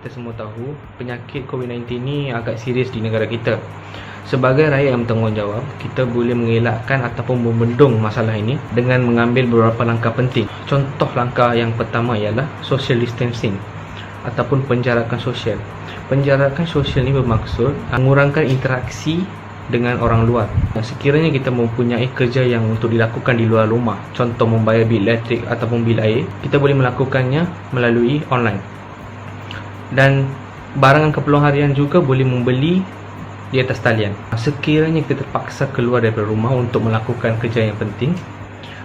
kita semua tahu, penyakit COVID-19 ni agak serius di negara kita. Sebagai rakyat yang bertanggungjawab, kita boleh mengelakkan ataupun membendung masalah ini dengan mengambil beberapa langkah penting. Contoh langkah yang pertama ialah social distancing ataupun penjarakan sosial. Penjarakan sosial ini bermaksud mengurangkan interaksi dengan orang luar. Sekiranya kita mempunyai kerja yang untuk dilakukan di luar rumah, contoh membayar bil elektrik ataupun bil air, kita boleh melakukannya melalui online. Dan barangan keperluan harian juga boleh membeli di atas talian. Sekiranya kita terpaksa keluar daripada rumah untuk melakukan kerja yang penting,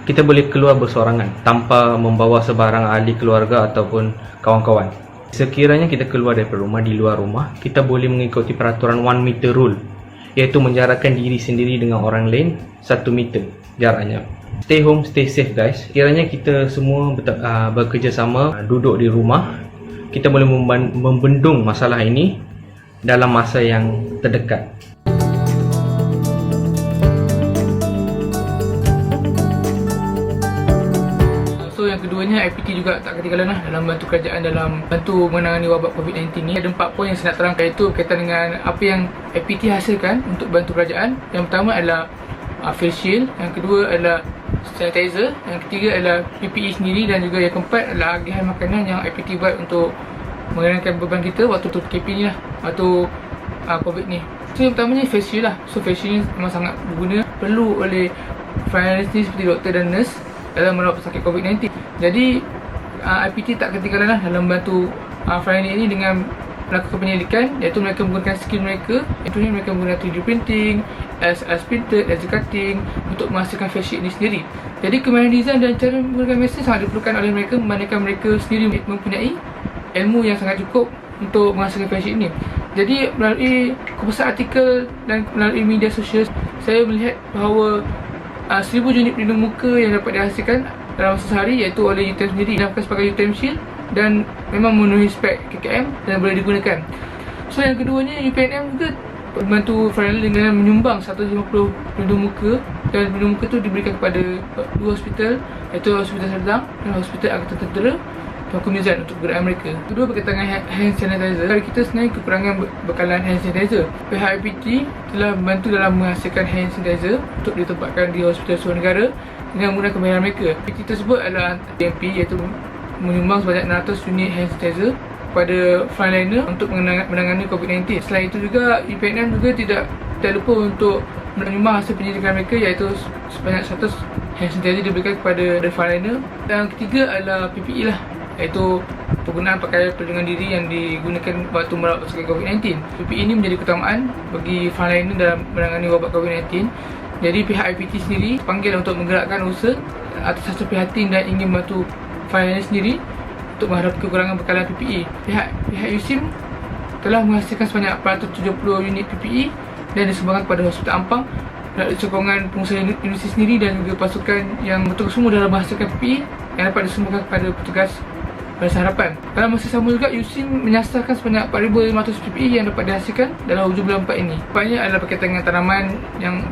kita boleh keluar bersorangan tanpa membawa sebarang ahli keluarga ataupun kawan-kawan. Sekiranya kita keluar daripada rumah, di luar rumah, kita boleh mengikuti peraturan 1 meter rule, iaitu menjarakkan diri sendiri dengan orang lain 1 meter jaraknya. Stay home, stay safe guys. Kiranya kita semua bekerjasama, duduk di rumah, kita boleh membendung masalah ini dalam masa yang terdekat. So yang keduanya, IPT juga tak ketinggalan dalam bantu kerajaan dalam bantu menangani wabak COVID-19 ni. Ada 4 poin yang saya nak terangkan, iaitu berkaitan dengan apa yang IPT hasilkan untuk bantu kerajaan. Yang pertama adalah face shield, yang kedua adalah sanitizer, yang ketiga adalah PPE sendiri, dan juga yang keempat adalah agihan makanan yang IPT buat untuk meringankan beban kita waktu PKP ni waktu COVID ni. So yang pertamanya face shield So face shield ni memang sangat berguna, perlu oleh frontliners ni seperti doktor dan nurse dalam merawat pesakit COVID-19. Jadi IPT tak ketinggalan dalam bantu frontliners ini dengan melakukan penyelidikan, iaitu mereka menggunakan skill mereka, iaitu mereka menggunakan 3D printing, LSS printer, laser cutting untuk menghasilkan face shield ini sendiri. Jadi kemahiran design dan cara menggunakan mesin sangat diperlukan oleh mereka, manakala mereka sendiri mempunyai ilmu yang sangat cukup untuk menghasilkan face shield ini. Jadi melalui kupasan artikel dan melalui media sosial, saya melihat bahawa 1000 unit pelindung muka yang dapat dihasilkan dalam masa sehari, iaitu oleh UTM sendiri, dinamakan sebagai UTM Shield, dan memang memenuhi spek KKM dan boleh digunakan. So yang keduanya, UPNM juga membantu frontline dengan menyumbang 150 pelindung muka, dan pelindung muka itu diberikan kepada 2 hospital, iaitu Hospital Serdang dan Hospital Angkatan Tentera Tuanku Mizan untuk kegunaan mereka. Kedua, berkaitan dengan hand sanitizer. Kita sebenarnya kekurangan bekalan hand sanitizer. Pihak IPT telah membantu dalam menghasilkan hand sanitizer untuk ditempatkan di hospital seluruh negara dengan menggunakan kemahiran mereka. IPT tersebut adalah DMP, iaitu menyumbang sebanyak 600 unit hand sanitizer kepada frontliner untuk menangani COVID-19. Selain itu juga, UPNM juga tidak lupa untuk menyumbang hasil penyelidikan mereka, iaitu sebanyak 100 hand sanitizer diberikan kepada frontliner. Dan ketiga adalah PPE iaitu penggunaan pakaian perlindungan diri yang digunakan waktu merawat pesakit COVID-19. PPE ini menjadi keutamaan bagi frontliner dalam menangani wabak COVID-19. Jadi pihak IPT sendiri panggil untuk menggerakkan usaha atas rasa prihatin dan ingin membantu frontliner sendiri untuk menghadapi kekurangan bekalan PPE. Pihak USIM telah menghasilkan sebanyak 470 unit PPE dan disumbangkan kepada Hospital Ampang melalui sokongan pengusaha universiti sendiri dan juga pasukan yang bertugas semua dalam menghasilkan PPE yang dapat disumbangkan kepada petugas Baris Harapan. Dalam masa sama juga, USIM menyasarkan sebanyak 4,500 PPE yang dapat dihasilkan dalam hujung bulan 4 ini. Nampaknya adalah berkaitan dengan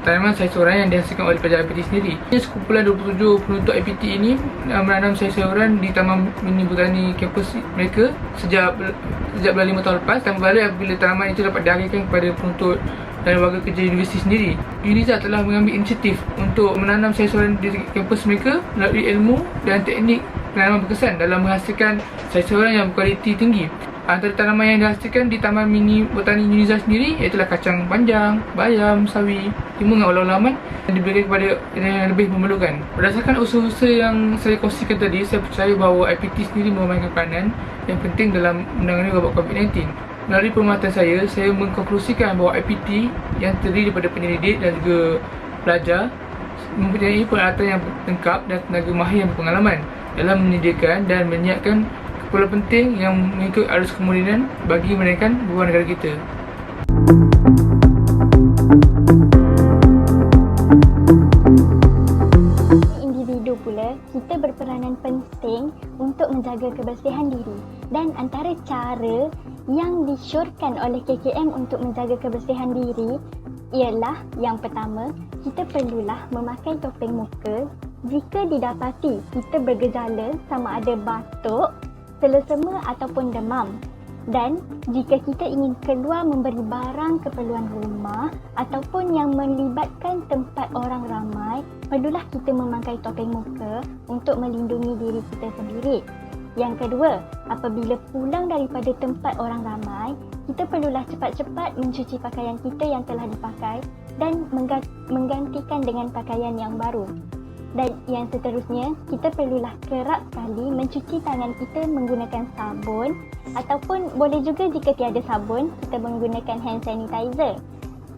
tanaman sayur-sayuran yang dihasilkan oleh pelajar IPT sendiri. Sekumpulan 27 penuntut IPT ini menanam sayur-sayuran di Taman Mini Botani kampus mereka sejak bulan 5 tahun lepas. Tambah balik apabila tanaman itu dapat dihasilkan kepada penuntut dan warga kerja universiti sendiri. UNIZA telah mengambil inisiatif untuk menanam sayur-sayuran di kampus mereka melalui ilmu dan teknik penanaman berkesan dalam menghasilkan sayur-sayuran yang berkualiti tinggi. Antara tanaman yang dihasilkan di Taman Mini Botani UNIZA sendiri iaitulah kacang panjang, bayam, sawi, timun dan ulang-ulangan yang diberikan kepada yang lebih memerlukan. Berdasarkan usaha-usaha yang saya kongsikan tadi, saya percaya bahawa IPT sendiri memainkan peranan yang penting dalam menangani wabak COVID-19. Melalui pengamatan saya mengkonklusikan bahawa IPT yang terdiri daripada penyelidik dan juga pelajar mempunyai peralatan yang lengkap dan tenaga mahir yang berpengalaman dalam menyediakan dan menyiapkan keperluan penting yang mengikut arus kemudian bagi menaikkan beban negara kita. Individu pula, kita berperanan penting untuk menjaga kebersihan diri, dan antara cara yang disyorkan oleh KKM untuk menjaga kebersihan diri ialah yang pertama, kita perlulah memakai topeng muka jika didapati kita bergejala sama ada batuk, selesema ataupun demam. Dan jika kita ingin keluar memberi barang keperluan rumah ataupun yang melibatkan tempat orang ramai, perlulah kita memakai topeng muka untuk melindungi diri kita sendiri. Yang kedua, apabila pulang daripada tempat orang ramai, kita perlulah cepat-cepat mencuci pakaian kita yang telah dipakai dan menggantikan dengan pakaian yang baru. Dan yang seterusnya, kita perlulah kerap kali mencuci tangan kita menggunakan sabun ataupun boleh juga jika tiada sabun, kita menggunakan hand sanitizer.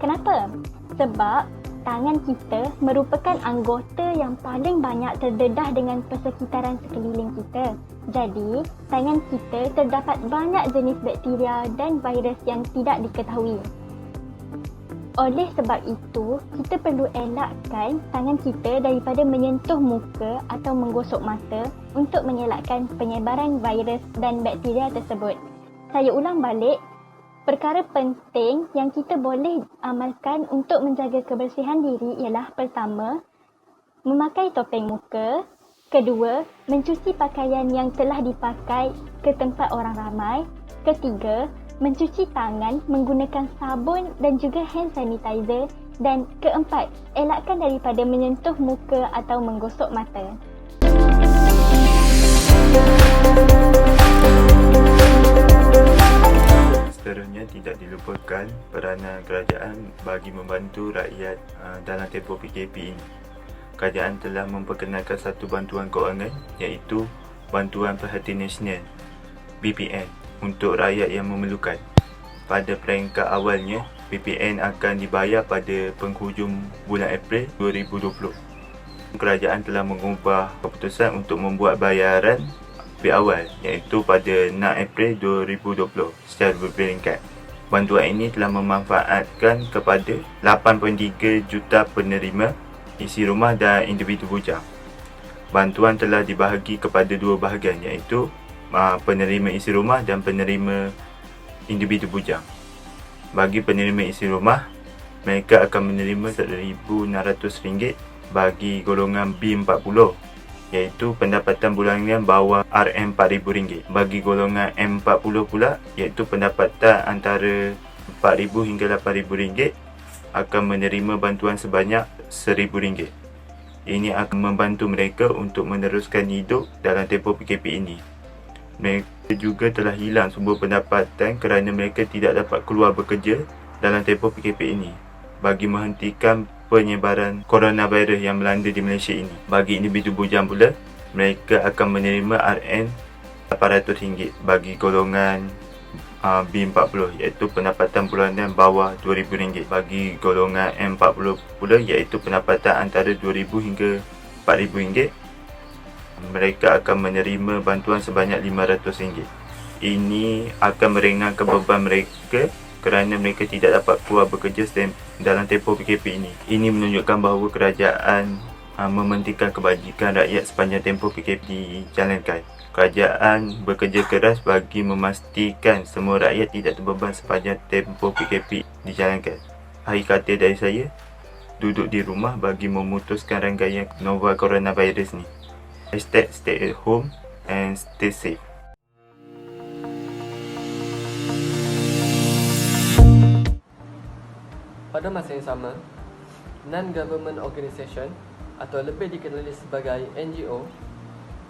Kenapa? Sebab tangan kita merupakan anggota yang paling banyak terdedah dengan persekitaran sekeliling kita. Jadi, tangan kita terdapat banyak jenis bakteria dan virus yang tidak diketahui. Oleh sebab itu, kita perlu elakkan tangan kita daripada menyentuh muka atau menggosok mata untuk mengelakkan penyebaran virus dan bakteria tersebut. Saya ulang balik, perkara penting yang kita boleh amalkan untuk menjaga kebersihan diri ialah pertama, memakai topeng muka. Kedua, mencuci pakaian yang telah dipakai ke tempat orang ramai. Ketiga, mencuci tangan menggunakan sabun dan juga hand sanitizer. Dan keempat, elakkan daripada menyentuh muka atau menggosok mata. Seterusnya, tidak dilupakan peranan kerajaan bagi membantu rakyat dalam tempoh PKP ini. Kerajaan telah memperkenalkan satu bantuan kewangan iaitu Bantuan Perhatian Nasional (BPN) untuk rakyat yang memerlukan. Pada peringkat awalnya, BPN akan dibayar pada penghujung bulan April 2020. Kerajaan telah mengubah keputusan untuk membuat bayaran lebih awal iaitu pada 6 April 2020 secara berperingkat. Bantuan ini telah memanfaatkan kepada 8.3 juta penerima isi rumah dan individu bujang. Bantuan telah dibahagi kepada dua bahagian iaitu penerima isi rumah dan penerima individu bujang. Bagi penerima isi rumah, mereka akan menerima RM1,600 bagi golongan B40 iaitu pendapatan bulanan bawah RM4,000. Bagi golongan M40 pula iaitu pendapatan antara RM4,000 hingga RM8,000 akan menerima bantuan sebanyak RM1,000. Ini akan membantu mereka untuk meneruskan hidup dalam tempoh PKP ini. Mereka juga telah hilang sumber pendapatan kerana mereka tidak dapat keluar bekerja dalam tempoh PKP ini bagi menghentikan penyebaran coronavirus yang melanda di Malaysia ini. Bagi individu bujang pula, mereka akan menerima RM800 bagi golongan B40 iaitu pendapatan bulanan bawah RM2,000. Bagi golongan M40 pula iaitu pendapatan antara RM2,000 hingga RM4,000, mereka akan menerima bantuan sebanyak RM500. Ini akan meringankan beban mereka kerana mereka tidak dapat keluar bekerja dalam tempoh PKP ini. Ini menunjukkan bahawa kerajaan mementingkan kebajikan rakyat sepanjang tempoh PKP dijalankan. Kerajaan bekerja keras bagi memastikan semua rakyat tidak terbeban sepanjang tempoh PKP dijalankan. Akhir kata dari saya, duduk di rumah bagi memutuskan rangkaian novel coronavirus ni. #stay at home and stay safe. Pada masa yang sama, non-government organisation atau lebih dikenali sebagai NGO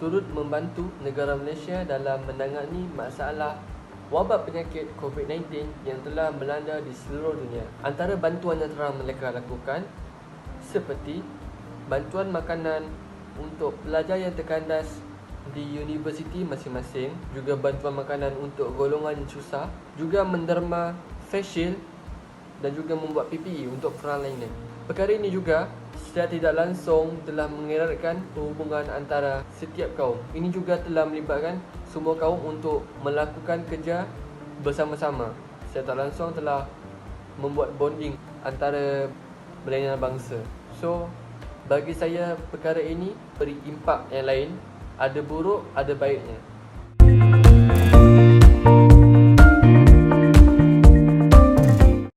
turut membantu negara Malaysia dalam menangani masalah wabak penyakit COVID-19 yang telah melanda di seluruh dunia. Antara bantuan yang telah mereka lakukan seperti bantuan makanan untuk pelajar yang terkandas di universiti masing-masing, juga bantuan makanan untuk golongan yang susah, juga menderma face shield dan juga membuat PPE untuk peran lainnya. Perkara ini juga secara tidak langsung telah mengeratkan hubungan antara setiap kaum. Ini juga telah melibatkan semua kaum untuk melakukan kerja bersama-sama. Secara tak langsung telah membuat bonding antara berlainan bangsa. So, bagi saya perkara ini beri impak yang lain. Ada buruk, ada baiknya.